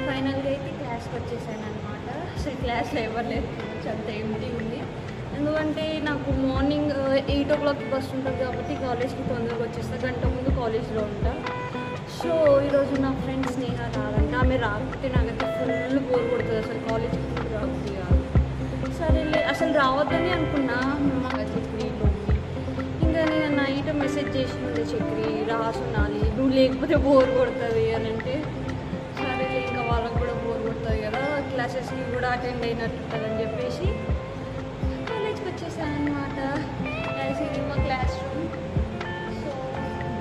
ఫైనల్గా అయితే క్లాస్కి వచ్చేసాను అనమాట. అసలు క్లాస్లో ఎవరు లేదు, అంత ఎంటీ ఉంది. ఎందుకంటే నాకు మార్నింగ్ 8 o'clock బస్ ఉంటుంది కాబట్టి కాలేజ్కి తొందరగా వచ్చేస్తాను, గంట ముందు కాలేజ్లో ఉంటా. సో ఈరోజు నా ఫ్రెండ్ స్నేహ రాదంట. ఆమె రాకపోతే నాకైతే ఫుల్ బోర్ కొడుతుంది, అసలు కాలేజ్కి రాకపోతే కాదు. సరేలే అసలు రావద్దని అనుకున్నా మాకు చక్రీలో. ఇంకా నేను నైట్ మెసేజ్ చేసి ఉండే చక్రి రాసున్నాలి, నువ్వు లేకపోతే బోర్ కొడుతుంది అని అంటే సరేలే ఇంకా వాళ్ళకి కూడా బోర్ కొడుతుంది కదా, క్లాసెస్కి కూడా అటెండ్ అయినట్టు ఉంటుందని చెప్పేసి కాలేజ్కి వచ్చేసాను అనమాట. ఇది మా క్లాస్ రూమ్. సో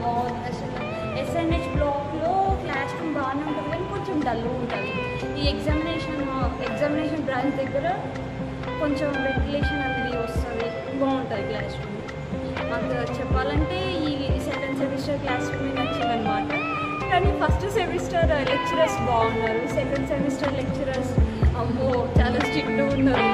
బాగుంది అసలు. SNH బ్లాక్లో క్లాస్ రూమ్ బాగానే ఉంటుంది కానీ కొంచెం డల్ ఉంటుంది. ఈ ఎగ్జామినేషన్ బ్రాంచ్ దగ్గర కొంచెం వెంటిలేషన్ అనేది వస్తుంది, బాగుంటుంది క్లాస్ రూమ్. మాకు చెప్పాలంటే ఈ సెకండ్ సెమిస్టర్ క్లాస్ రూమ్ నచ్చిందనమాట. కానీ ఫస్ట్ సెమిస్టర్ లెక్చరర్స్ బాగున్నారు, సెకండ్ సెమిస్టర్ లెక్చరర్స్ అమ్మో చాలా స్ట్రిక్ట్ ఉన్నారు.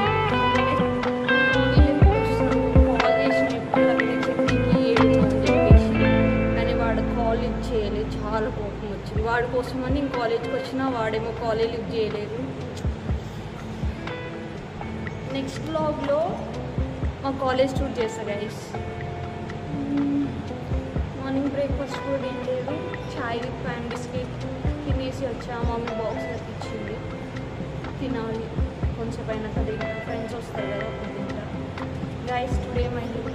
కానీ వాడు కాల్ లిఫ్ట్ చేయలేదు, చాలా కోపం వచ్చింది. వాడి కోసమని నేను కాలేజ్కి వచ్చినా వాడేమో కాలేజ్ లిఫ్ట్ చేయలేదు. నెక్స్ట్ బ్లాగ్లో మా కాలేజ్ టూర్ చేస్తా గైస్. మార్నింగ్ బ్రేక్ఫాస్ట్ కూడా ఏం లేదు, చాయ్ విత్ ప్యాన్ బిస్కెట్ తినేసి వచ్చా. మమ్మీ బాక్స్ ఇచ్చింది, తినాలి కొంచెం పైన కదా, ఫ్రెండ్స్ వస్తాయి కదా అప్పుడు తింటా. Guys today my look.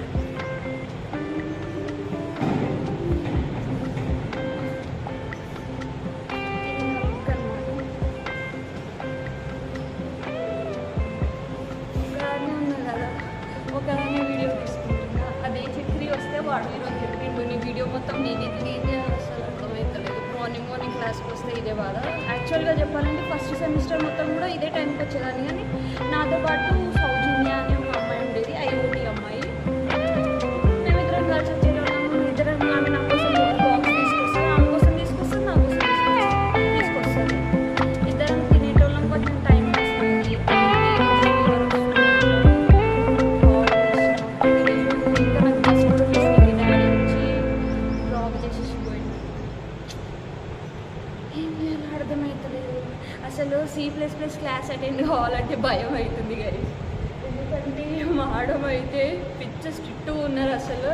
ఒకదాన్ని వీడియో తీసుకుంటున్నా, అదే చక్రి వస్తే వాడు ఈరోజు చెప్పిండు నీ వీడియో మొత్తం నేనే అసలు అర్థమవుతలేదు. మార్నింగ్ క్లాస్కి వస్తే ఇదే బాధ. యాక్చువల్గా చెప్పాలంటే ఫస్ట్ సెమిస్టర్ మొత్తం కూడా ఇదే టైంకి వచ్చేదాన్ని, కానీ నాతో పాటు సౌజన్య అనే ఒక అమ్మాయి ఉండేది, IOT అమ్మాయి. మేమిద్దరం కలిసి వచ్చేటోళ్ళము. ఇద్దరం ఆమె నా కోసం బాక్స్ తీసుకొస్తాను, ఆమె కోసం తీసుకొస్తాను, నా కోసం తీసుకొస్తాను. ఇద్దరం తినేటోళ్ళం, కొంచెం టైం వస్తుంది. అసలు C++ క్లాస్ అటెండ్ కావాలంటే భయం అవుతుంది గైస్, ఎందుకంటే మేడం అయితే పిచ్చ స్ట్రిక్ట్గా ఉన్నారు. అసలు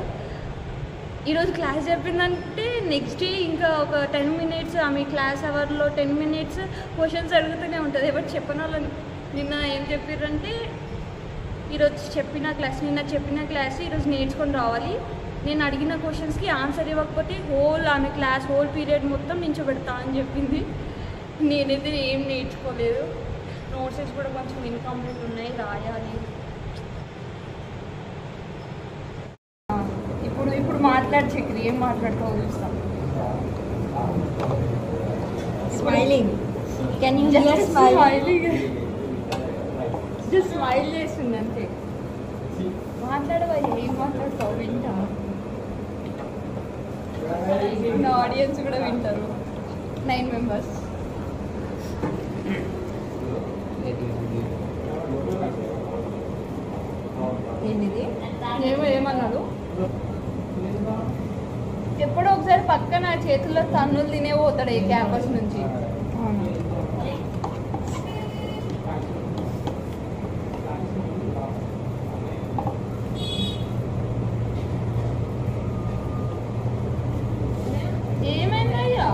ఈరోజు క్లాస్ చెప్పిందంటే నెక్స్ట్ డే ఇంకా ఒక 10 minutes ఆమె క్లాస్ అవర్లో 10 minutes క్వశ్చన్స్ అడుగుతూనే ఉంటుంది. ఎవరు చెప్పని వాళ్ళని నిన్న ఏం చెప్పారంటే నిన్న చెప్పిన క్లాస్ ఈరోజు నేర్చుకొని రావాలి, నేను అడిగిన క్వశ్చన్స్కి ఆన్సర్ ఇవ్వకపోతే ఆమె క్లాస్ హోల్ పీరియడ్ మొత్తం నించోబెడతా అని చెప్పింది. నేనైతే ఏం నేర్చుకోలేదు, నోట్సెస్ కూడా కొంచెం ఇన్కంప్లీట్ ఉన్నాయి, రాయాలి. ఇప్పుడు మాట్లాడి చక్రి ఏం మాట్లాడుతావు చూస్తాం. Smiling, can you just smiling, just smile చేస్తుంది అంతే. మాట్లాడవా, ఏం మాట్లాడతావు వింటా, నా ఆడియన్స్ కూడా వింటారు, 9 members. ఏంటిది ఏమన్నాడు ఎప్పుడో ఒకసారి పక్కన చేతుల్లో తన్నులు తినే పోతాడు ఈ క్యాంపస్ నుంచి. ఏమైందయ్యా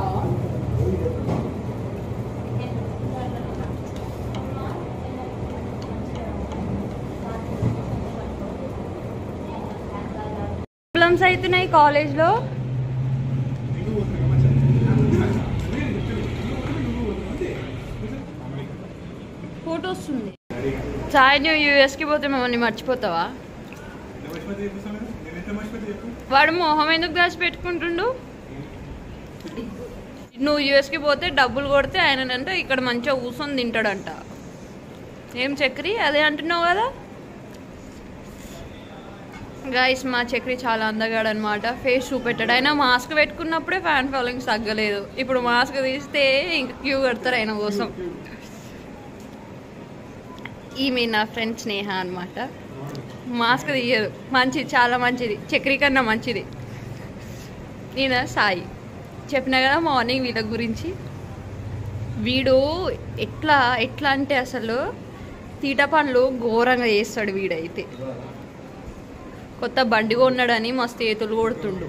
ప్రాబ్లమ్స్ అవుతున్నాయి కాలేజ్లో. ఫోటో వస్తుంది. సాయి నువ్వు యూఎస్కి పోతే మమ్మల్ని మర్చిపోతావా? వాడు మొహం ఎందుకు దాచి పెట్టుకుంటుండు? నువ్వు యూఎస్కి పోతే డబ్బులు కొడితే ఆయనంటే ఇక్కడ మంచిగా కూర్చొని తింటాడంట. ఏం చక్రి అదే అంటున్నావు కదా గైస్. మా చక్రి చాలా అందగాడు అనమాట, ఫేస్ చూపెట్టాడు. అయినా మాస్క్ పెట్టుకున్నప్పుడే ఫ్యాన్ ఫాలోయింగ్స్ తగ్గలేదు, ఇప్పుడు మాస్క్ తీస్తే ఇంకా క్యూ కడతారు ఆయన కోసం. ఈమె నా ఫ్రెండ్ స్నేహ అనమాట, మాస్క్ తీయదు, మంచిది, చాలా మంచిది, చక్రి కన్నా మంచిది. నేను సాయి చెప్పినా కదా మార్నింగ్ వీళ్ళ గురించి. వీడు ఎట్లా ఎట్లా అంటే అసలు తీట పనులు ఘోరంగా చేస్తాడు వీడైతే. కొత్త బండి కొన్నాడని మస్తు ఏతులు కొడుతుండు.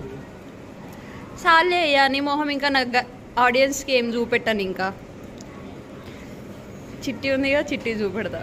సాలే అయ్యా నీ మొహం, ఇంకా నాకు ఆడియన్స్కి ఏం చూపెట్టాను. ఇంకా చిట్టి ఉందిగా, చిట్టి చూపెడతా.